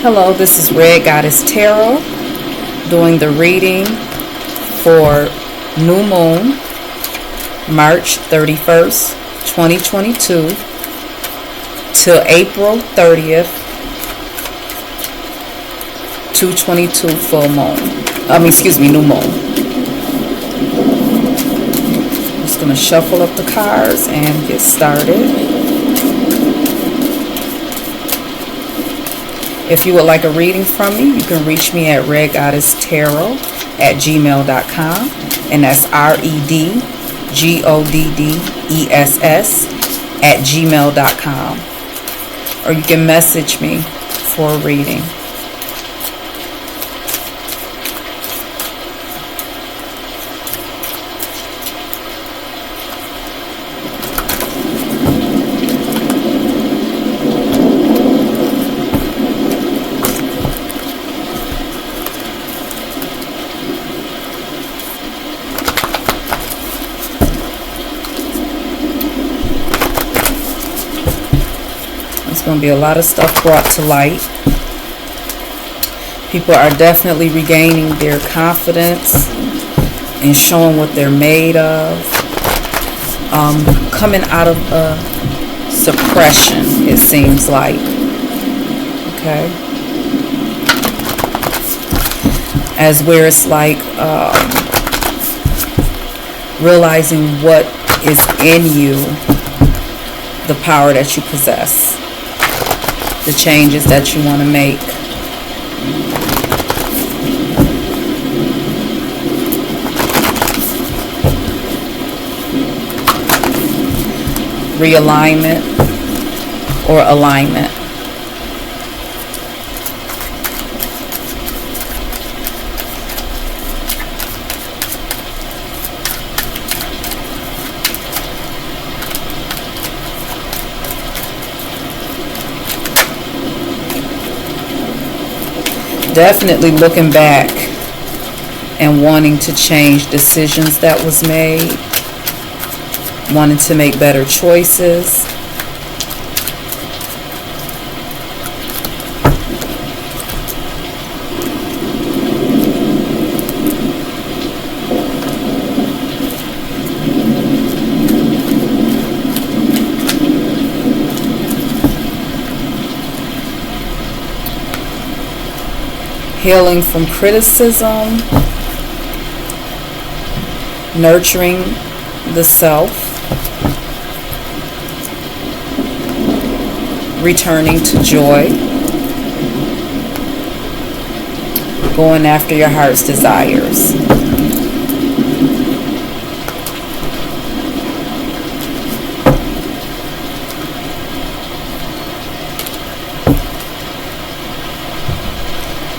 Hello, this is Red Goddess Tarot doing the reading for New Moon, March 31st, 2022 till April 30th, 2/22 full moon. New moon. I'm just going to shuffle up the cards and get started. If you would like a reading from me, you can reach me at RedGoddessTarot@gmail.com, and that's RedGoddess@gmail.com, or you can message me for a reading. There's going to be a lot of stuff brought to light. People are definitely regaining their confidence and showing what they're made of. Coming out of a suppression, it seems like. Okay. As where it's like realizing what is in you, the power that you possess, the changes that you want to make. Realignment or alignment. Definitely looking back and wanting to change decisions that was made, wanting to make better choices. Healing from criticism, nurturing the self, returning to joy, going after your heart's desires.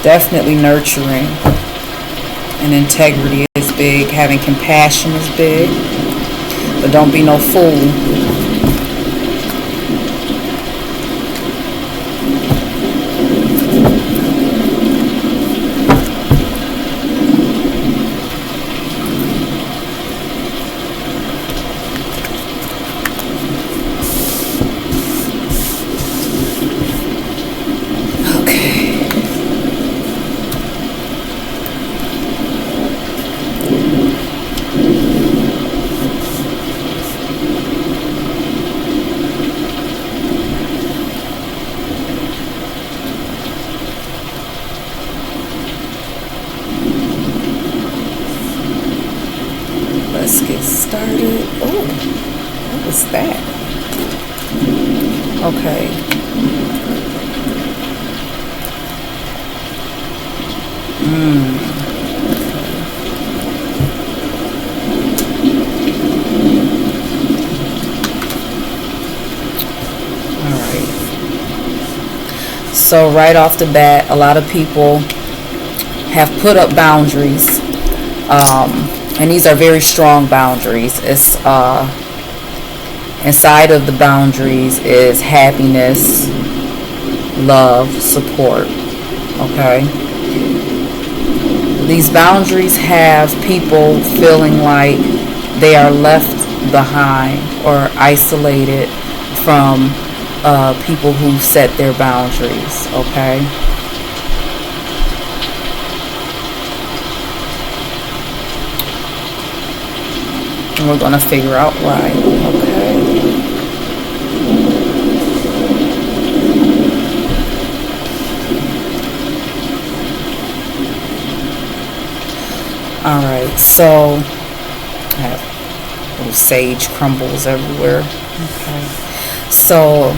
Definitely nurturing and integrity is big. Having compassion is big. But don't be no fool. Let's get started. Oh, what was that? Okay. All right. So right off the bat, a lot of people have put up boundaries. And these are very strong boundaries. It's inside of the boundaries is happiness, love, support. Okay. These boundaries have people feeling like they are left behind or isolated from people who set their boundaries. Okay. And we're going to figure out why. Okay. Alright, so I have little sage crumbles everywhere. Okay. So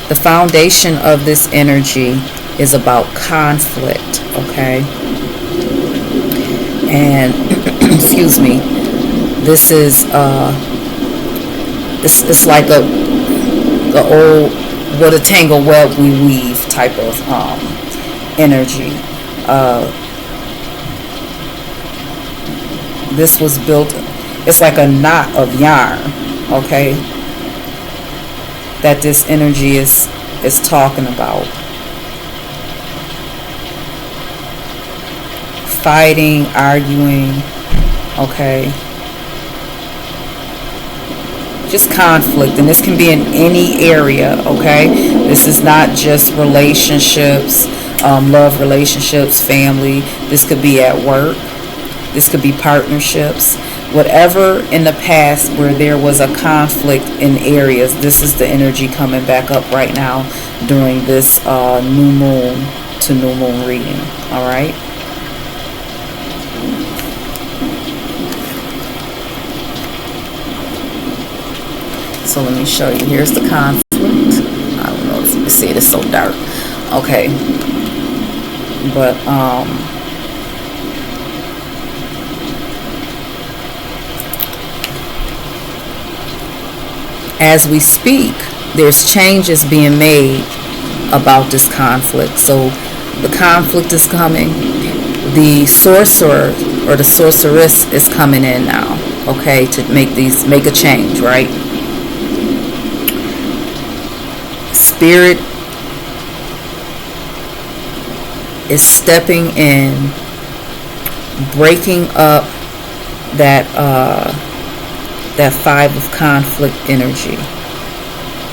the foundation of this energy is about conflict, okay? And excuse me, this is it's like the old what a tangle web we weave type of energy. This was built, it's like a knot of yarn, okay, that this energy is talking about. Fighting, arguing, okay, just conflict. And this can be in any area, okay? This is not just relationships, love relationships, family. This could be at work. This could be partnerships. Whatever in the past where there was a conflict in areas, this is the energy coming back up right now during this new moon to new moon reading. All right. So let me show you. Here's the conflict. I don't know if you can see it. It's so dark. Okay. But as we speak, there's changes being made about this conflict. So the conflict is coming. The sorcerer or the sorceress is coming in now, okay, to make a change, right? Spirit is stepping in, breaking up that five of conflict energy,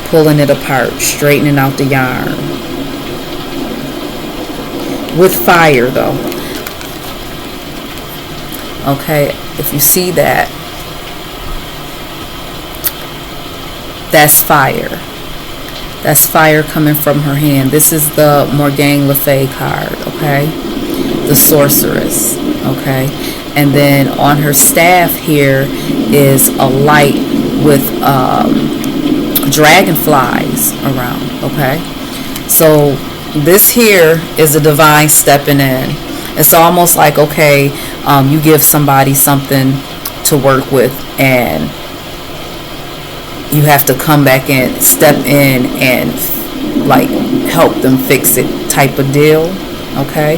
pulling it apart, straightening out the yarn. With fire though. Okay, if you see that, that's fire. That's fire coming from her hand. This is the Morgane Le Fay card, okay? The sorceress, okay? And then on her staff here is a light with dragonflies around, okay? So this here is a divine stepping in. It's almost like, okay, you give somebody something to work with and you have to come back in, step in and like help them fix it type of deal, okay?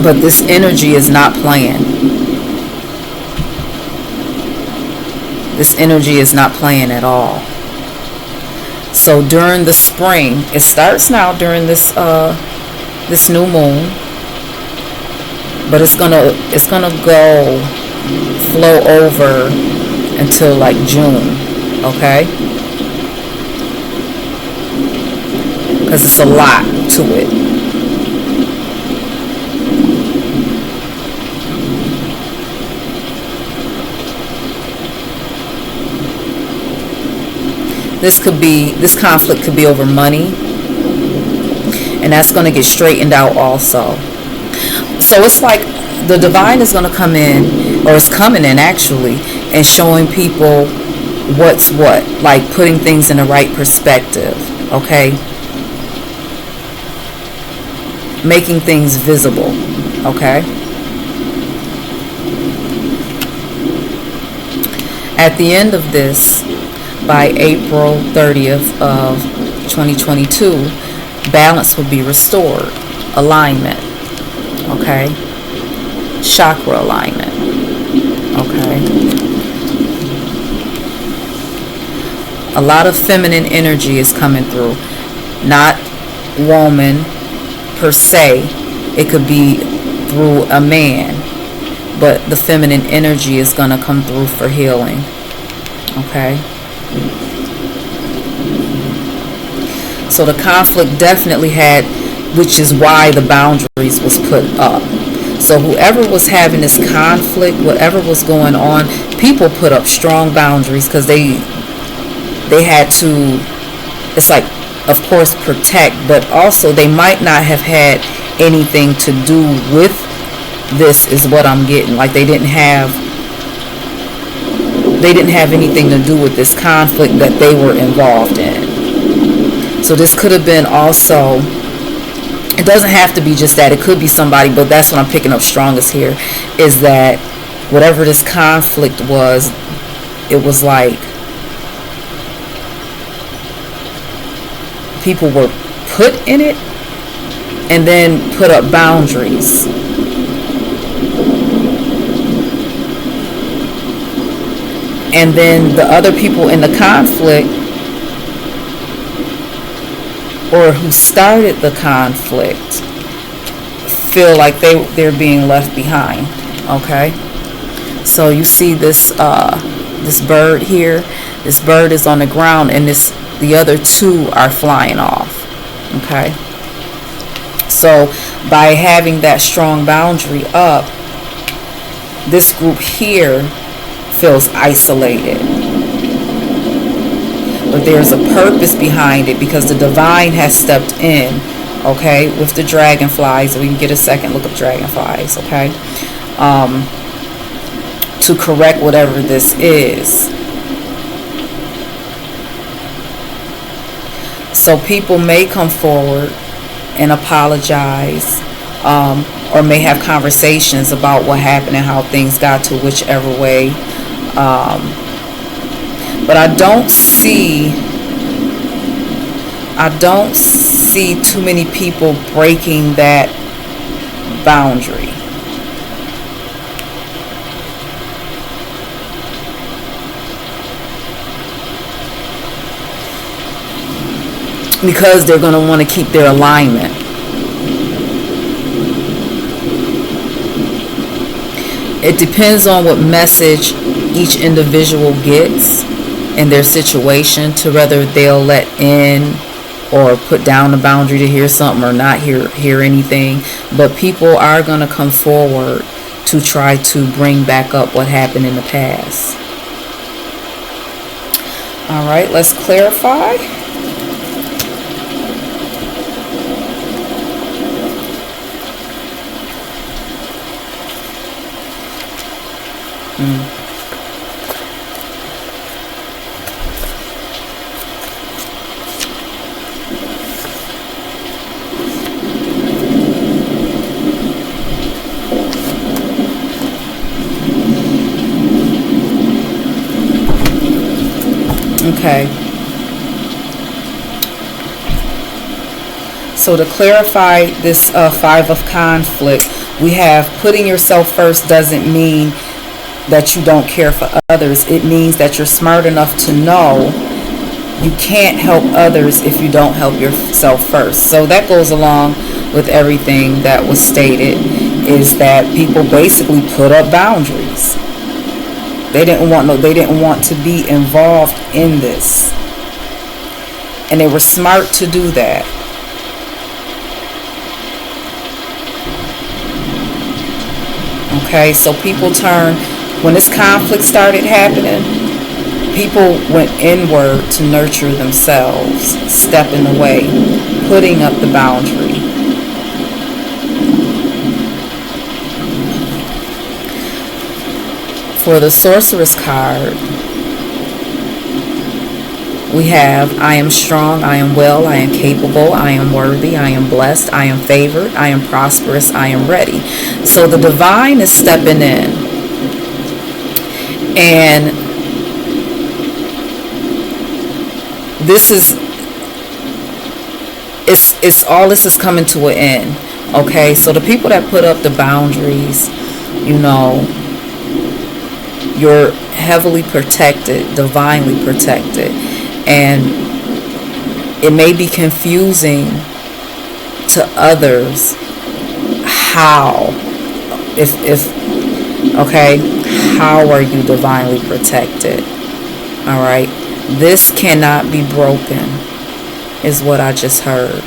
But this energy is not playing. This energy is not playing at all. So during the spring, it starts now during this this new moon, but it's gonna go flow over until like June, okay? Because it's a lot to it. This conflict could be over money, and that's going to get straightened out also. So it's like the divine is going to come in, or is coming in actually, and showing people what's what, like putting things in the right perspective, okay? Making things visible, okay? At the end of this, by April 30th of 2022, balance will be restored. Alignment, okay? Chakra alignment, okay? A lot of feminine energy is coming through. Not woman per se. It could be through a man. But the feminine energy is going to come through for healing, okay? So the conflict definitely had, which is why the boundaries was put up. So whoever was having this conflict, whatever was going on, people put up strong boundaries because they had to, it's like, of course, protect, but also they might not have had anything to do with this, is what I'm getting. Like they didn't have anything to do with this conflict that they were involved in. So this could have been also, it doesn't have to be just that, it could be somebody, but that's what I'm picking up strongest here, is that whatever this conflict was, it was like people were put in it and then put up boundaries. And then the other people in the conflict, or who started the conflict, feel like they're being left behind. Okay, so you see this this bird here. This bird is on the ground, and the other two are flying off. Okay, so by having that strong boundary up, this group here feels isolated. But there's a purpose behind it because the divine has stepped in, okay, with the dragonflies. We can get a second look of dragonflies, okay, to correct whatever this is. So people may come forward and apologize, or may have conversations about what happened and how things got to whichever way. But I don't see too many people breaking that boundary. Because they're going to want to keep their alignment. It depends on what message each individual gets in their situation, to whether they'll let in or put down a boundary to hear something or not hear anything. But people are going to come forward to try to bring back up what happened in the past. All right, let's clarify. Okay. So to clarify this five of conflict, we have putting yourself first doesn't mean that you don't care for others. It means that you're smart enough to know you can't help others if you don't help yourself first. So that goes along with everything that was stated, is that people basically put up boundaries. They didn't want to be involved in this. And they were smart to do that. Okay, so people turned, when this conflict started happening, people went inward to nurture themselves, stepping away, putting up the boundary. For the Sorceress card, we have, I am strong, I am well, I am capable, I am worthy, I am blessed, I am favored, I am prosperous, I am ready. So the divine is stepping in. And this is, it's all this is coming to an end. Okay, so the people that put up the boundaries, you know, you're heavily protected, divinely protected. And it may be confusing to others how, okay, how are you divinely protected? All right, this cannot be broken, is what I just heard.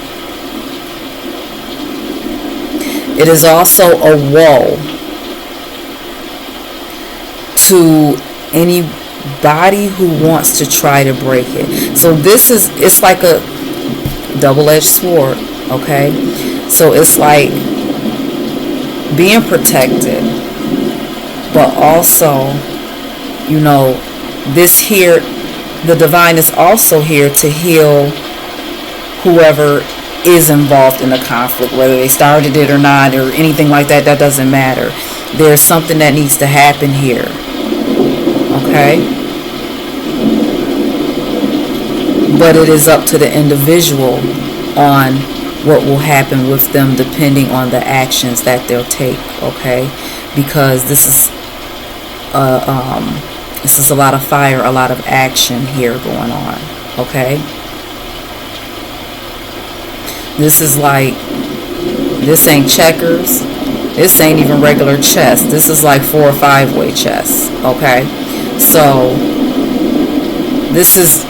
It is also a woe to anybody who wants to try to break it. So it's like a double-edged sword, okay? So it's like being protected, but also, you know, this here, the divine is also here to heal whoever is involved in the conflict, whether they started it or not or anything like that. That doesn't matter. There's something that needs to happen here, okay? But it is up to the individual on what will happen with them, depending on the actions that they'll take, okay? Because this is a lot of fire, a lot of action here going on, okay? This is like, this ain't checkers. This ain't even regular chess. This is like 4 or 5-way chess, okay? So this is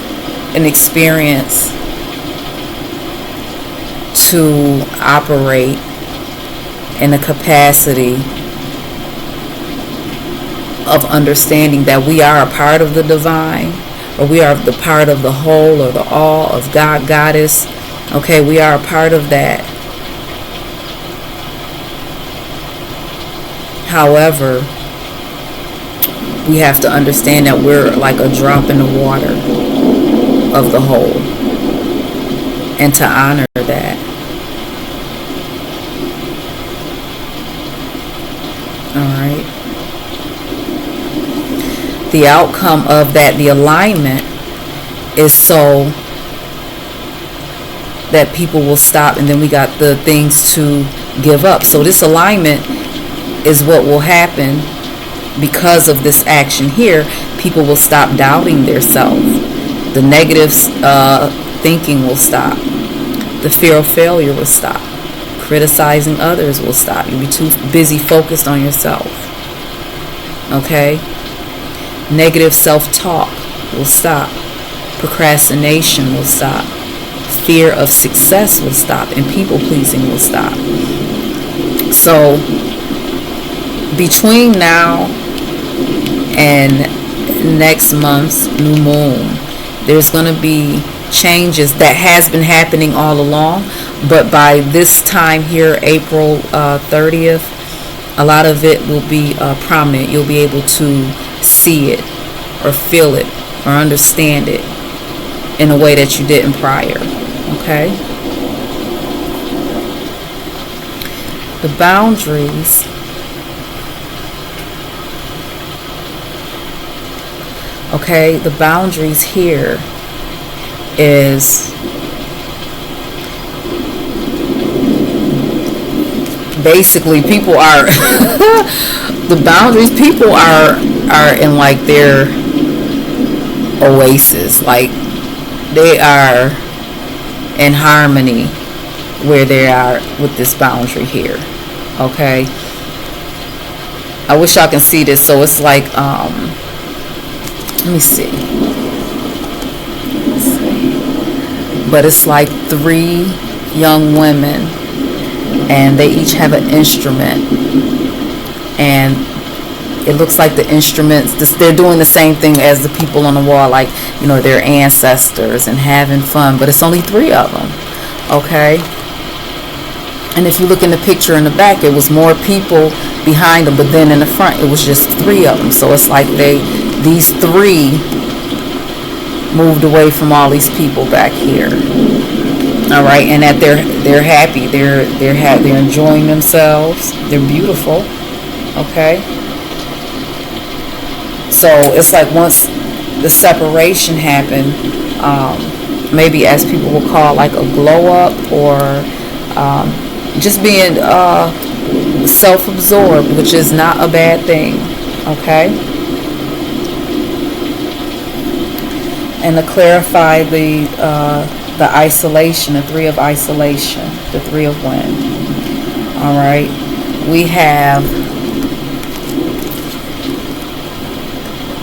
an experience to operate in a capacity of understanding that we are a part of the divine, or we are the part of the whole or the all of God, Goddess. Okay, we are a part of that. However, we have to understand that we're like a drop in the water of the whole, and to honor that. Alright. The outcome of that, the alignment, is so that people will stop, and then we got the things to give up. So this alignment is what will happen because of this action here. People will stop doubting their self. The negative thinking will stop. The fear of failure will stop. Criticizing others will stop. You'll be too busy focused on yourself. Okay? Negative self-talk will stop. Procrastination will stop. Fear of success will stop, and people-pleasing will stop. So between now and next month's new moon, there's going to be changes that has been happening all along, but by this time here, April 30th, a lot of it will be prominent. You'll be able to see it or feel it or understand it in a way that you didn't prior. Okay? The boundaries. Okay, the boundaries here is basically people are the boundaries, people are in like their oasis, like they are in harmony where they are with this boundary here. Okay, I wish y'all can see this. So it's like let me see. But it's like 3 young women, and they each have an instrument, and it looks like the instruments, they're doing the same thing as the people on the wall, like, you know, their ancestors and having fun, but it's only 3 of them. Okay? And if you look in the picture in the back, it was more people behind them, but then in the front it was just 3 of them. So it's like these 3 moved away from all these people back here. All right, and that they're happy, they're enjoying themselves, they're beautiful. Okay, so it's like once the separation happened, maybe as people will call, like a glow up, or just being self-absorbed, which is not a bad thing. Okay. And to clarify the isolation, the 3 of isolation, the 3 of wind. All right, we have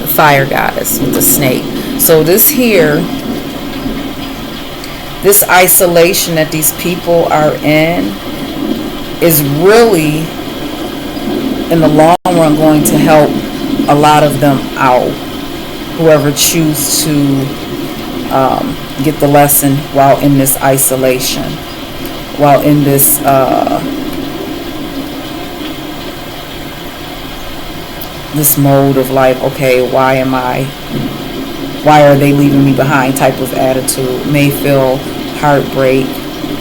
the fire goddess with the snake. So this here, this isolation that these people are in, is really, in the long run, going to help a lot of them out, whoever choose to get the lesson while in this isolation, while in this this mode of like, okay, why are they leaving me behind type of attitude. May feel heartbreak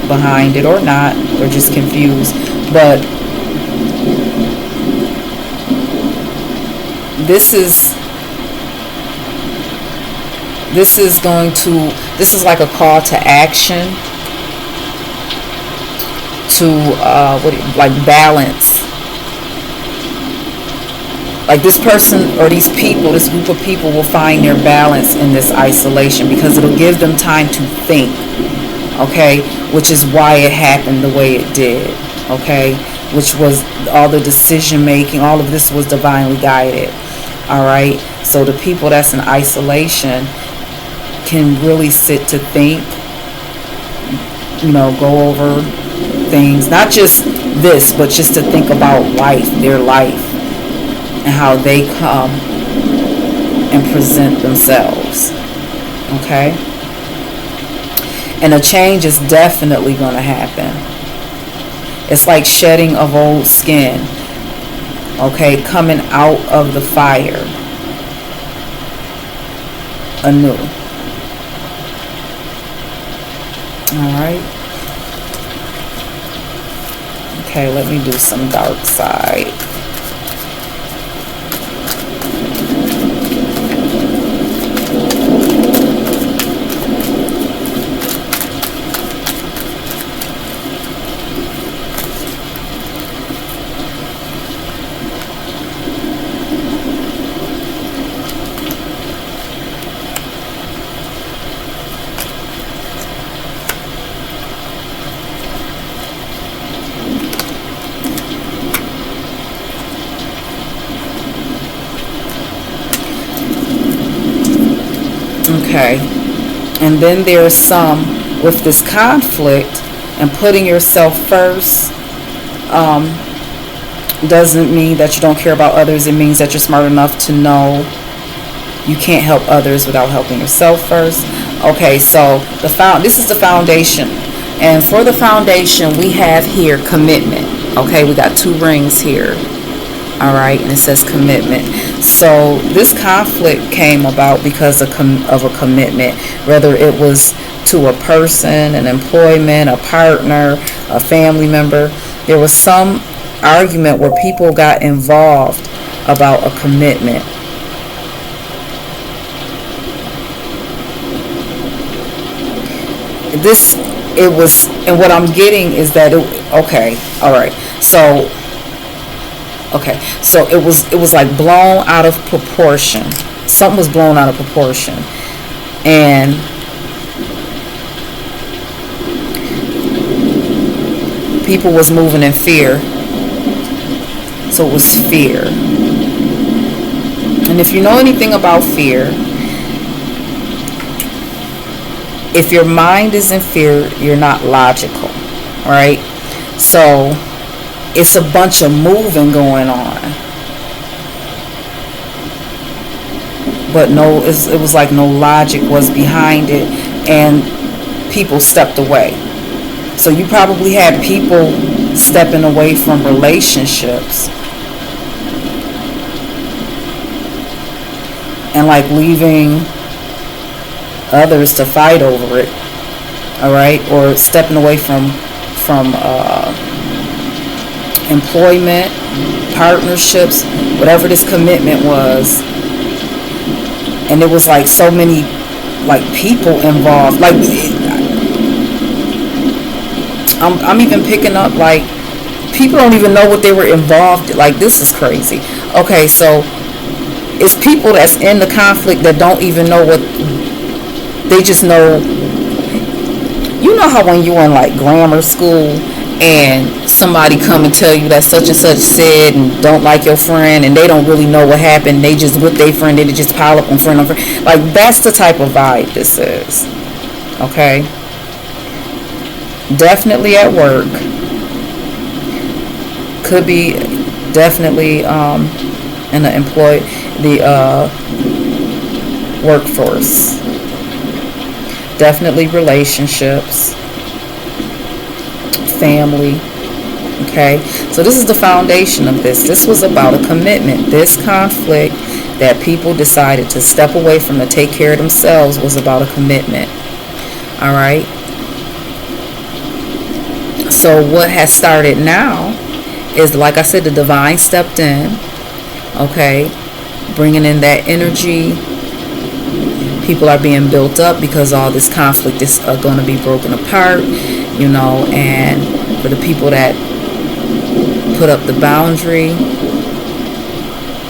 behind it, or not, or just confused. But this is like a call to action to like balance. Like this person or these people, this group of people will find their balance in this isolation, because it'll give them time to think, okay, which is why it happened the way it did, okay, which was all the decision making, all of this was divinely guided. All right, so the people that's in isolation can really sit to think, go over things, not just this, but just to think about life, their life, and how they come and present themselves. Okay? And a change is definitely going to happen. It's like shedding of old skin. Okay? Coming out of the fire anew. Alright? Okay, let me do some dark side. Okay, and then there's some with this conflict and putting yourself first doesn't mean that you don't care about others. It means that you're smart enough to know you can't help others without helping yourself first. Okay, so this is the foundation, and for the foundation we have here commitment. Okay, we got 2 rings here. All right, and it says commitment. So this conflict came about because of a commitment, whether it was to a person, an employment, a partner, a family member. There was some argument where people got involved about a commitment. And what I'm getting is that so it was like blown out of proportion. Something was blown out of proportion, and people was moving in fear. So it was fear. And if you know anything about fear, if your mind is in fear, you're not logical. All right? So it's a bunch of moving going on. But it was like no logic was behind it, and people stepped away. So you probably had people stepping away from relationships and like leaving others to fight over it. All right? Or stepping away from employment, partnerships, whatever this commitment was. And there was like so many like people involved. Like I'm even picking up like people don't even know what they were involved. Like this is crazy. Okay, so it's people that's in the conflict that don't even know what they just know. You know how when you're in like grammar school and somebody come and tell you that such and such said and don't like your friend, and they don't really know what happened, they just with their friend, they just pile up on friend on friend. Like that's the type of vibe this is. Okay, definitely at work, Could be definitely in the workforce. Definitely relationships, family. Okay, so this is the foundation of this. This was about a commitment. This conflict that people decided to step away from to take care of themselves was about a commitment. All right. So what has started now is, like I said, the divine stepped in. Okay, bringing in that energy. People are being built up because all this conflict is going to be broken apart, you know, and for the people that put up the boundary,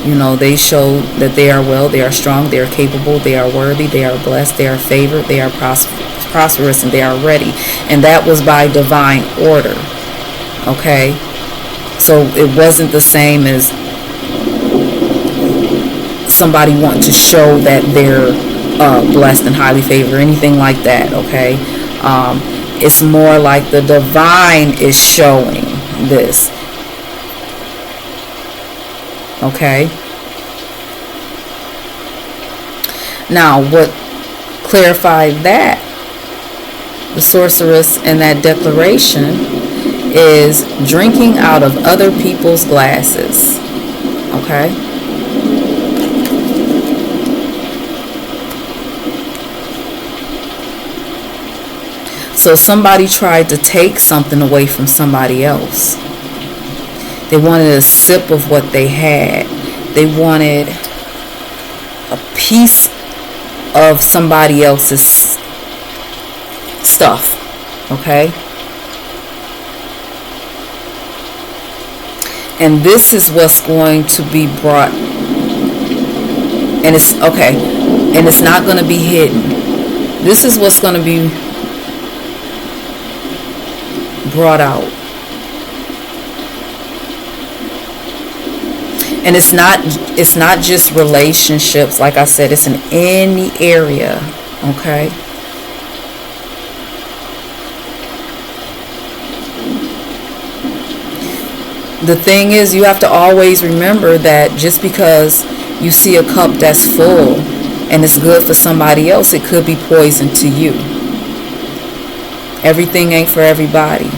you know, they show that they are well, they are strong, they are capable, they are worthy, they are blessed, they are favored, they are prosperous, and they are ready. And that was by divine order. Okay, so it wasn't the same as somebody wanting to show that they're blessed and highly favored or anything like that. Okay, it's more like the divine is showing this. Okay, now what clarified that, the sorceress in that declaration, is drinking out of other people's glasses. Okay, so somebody tried to take something away from somebody else. They wanted a sip of what they had. They wanted a piece of somebody else's stuff. Okay? And this is what's going to be brought. And it's okay. And it's not going to be hidden. This is what's going to be brought out. And it's not just relationships. Like I said, it's in any area. Okay, the thing is, you have to always remember that just because you see a cup that's full and it's good for somebody else, it could be poison to you. Everything ain't for everybody.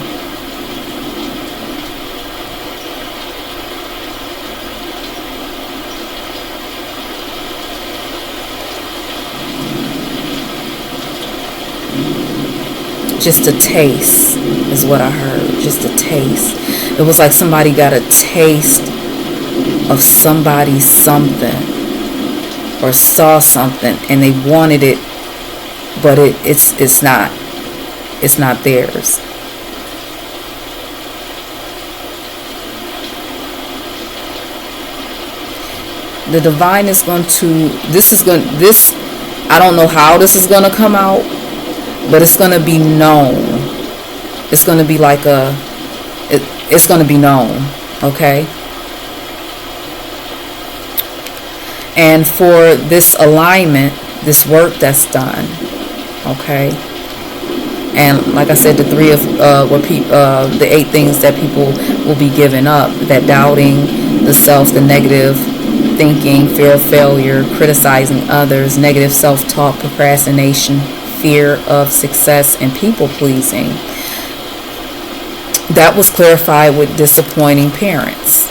Just a taste is what I heard. Just a taste. It was like somebody got a taste of somebody's something or saw something and they wanted it, but it's not theirs. The divine is going to, I don't know how this is going to come out, but it's going to be known. It's going to be like it's going to be known. Okay? And for this alignment, this work that's done. Okay? And like I said, the three of the 8 things that people will be giving up: that doubting the self, the negative thinking, fear of failure, criticizing others, negative self-talk, procrastination, fear of success, and people pleasing. That was clarified with disappointing parents.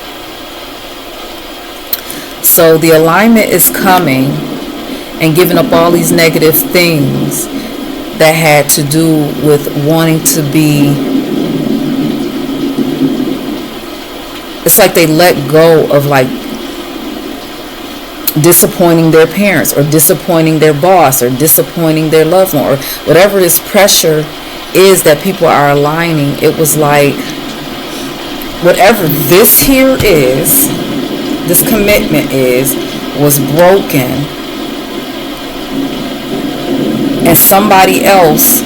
So the alignment is coming and giving up all these negative things that had to do with wanting to be, it's like they let go of like disappointing their parents or disappointing their boss or disappointing their loved one or whatever this pressure is that people are aligning. It was like whatever this here is, this commitment was broken, and somebody else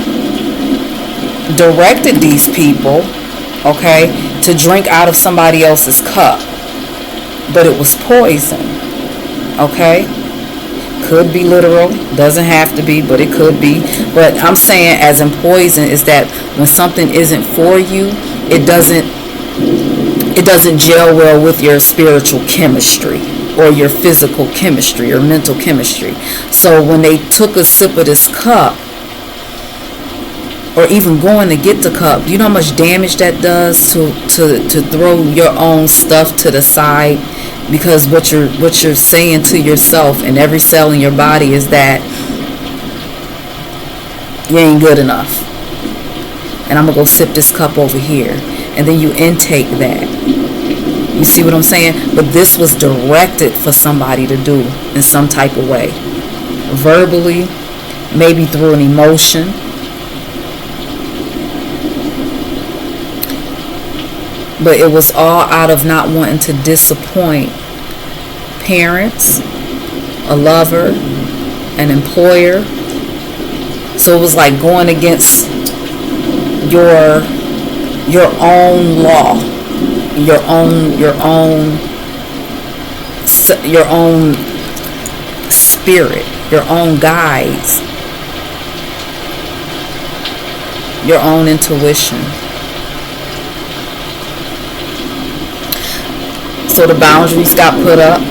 directed these people, okay, to drink out of somebody else's cup, but it was poison. Okay, could be literal, doesn't have to be, but it could be. But I'm saying as in poison is that when something isn't for you, it it doesn't gel well with your spiritual chemistry or your physical chemistry or mental chemistry. So when they took a sip of this cup, or even going to get the cup, do you know how much damage that does to throw your own stuff to the side? Because what you're saying to yourself and every cell in your body is that you ain't good enough, and I'm gonna go sip this cup over here, and then you intake that. You see what I'm saying? But this was directed for somebody to do in some type of way, verbally, maybe through an emotion. But it was all out of not wanting to disappoint parents, a lover, an employer. So it was like going against your own law, your own spirit, your own guides, your own intuition. So the boundaries got put up,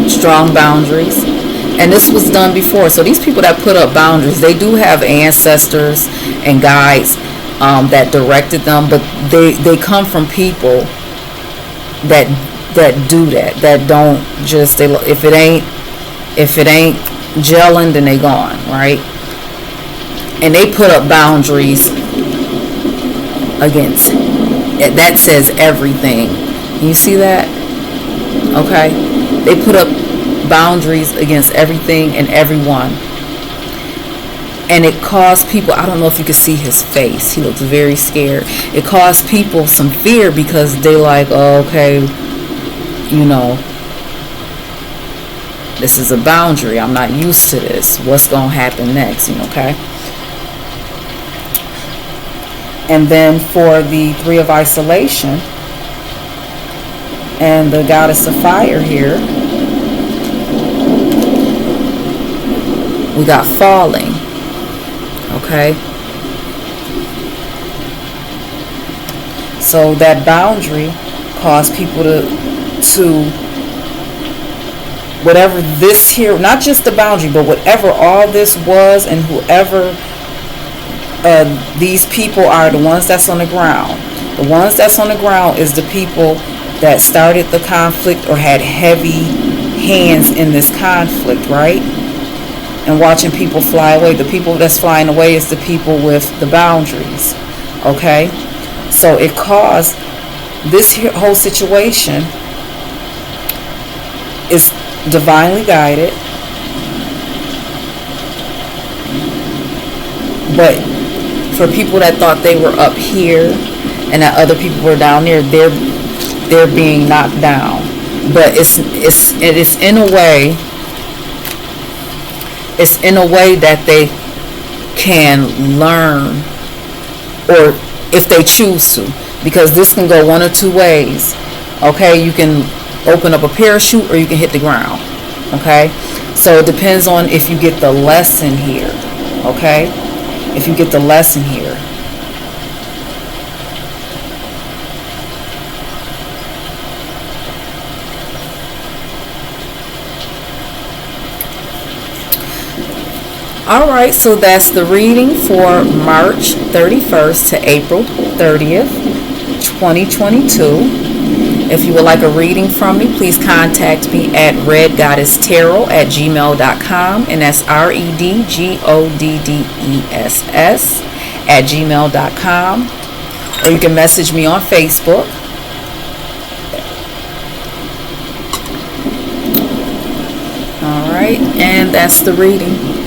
strong boundaries. And this was done before. So these people that put up boundaries, they do have ancestors and guides that directed them, but they come from people that do that don't just, if it ain't gelling, then they gone, right? And they put up boundaries against it. That says everything. You see that? Okay. They put up boundaries against everything and everyone. And it caused people, I don't know if you can see his face. He looks very scared. It caused people some fear because they like, oh, okay, you know, this is a boundary. I'm not used to this. What's going to happen next? You know, okay? And then for the Three of Isolation, and the Goddess of Fire here, we got falling. Okay. So that boundary caused people to whatever this here, not just the boundary, but whatever all this was, and whoever these people are, the ones that's on the ground. The ones that's on the ground is the people that started the conflict or had heavy hands in this conflict, right? And watching people fly away. The people that's flying away is the people with the boundaries, okay? So it caused this whole situation is divinely guided, but for people that thought they were up here and that other people were down there, they're being knocked down. But it is in a way, it's in a way that they can learn, or if they choose to, because this can go one or two ways. Okay, you can open up a parachute or you can hit the ground. Okay, so it depends on if you get the lesson here. Okay, if you get the lesson here. Alright, so that's the reading for March 31st to April 30th, 2022. If you would like a reading from me, please contact me at RedGoddessTarot@gmail.com, and that's RedGoddess@gmail.com. Or you can message me on Facebook. Alright, and that's the reading.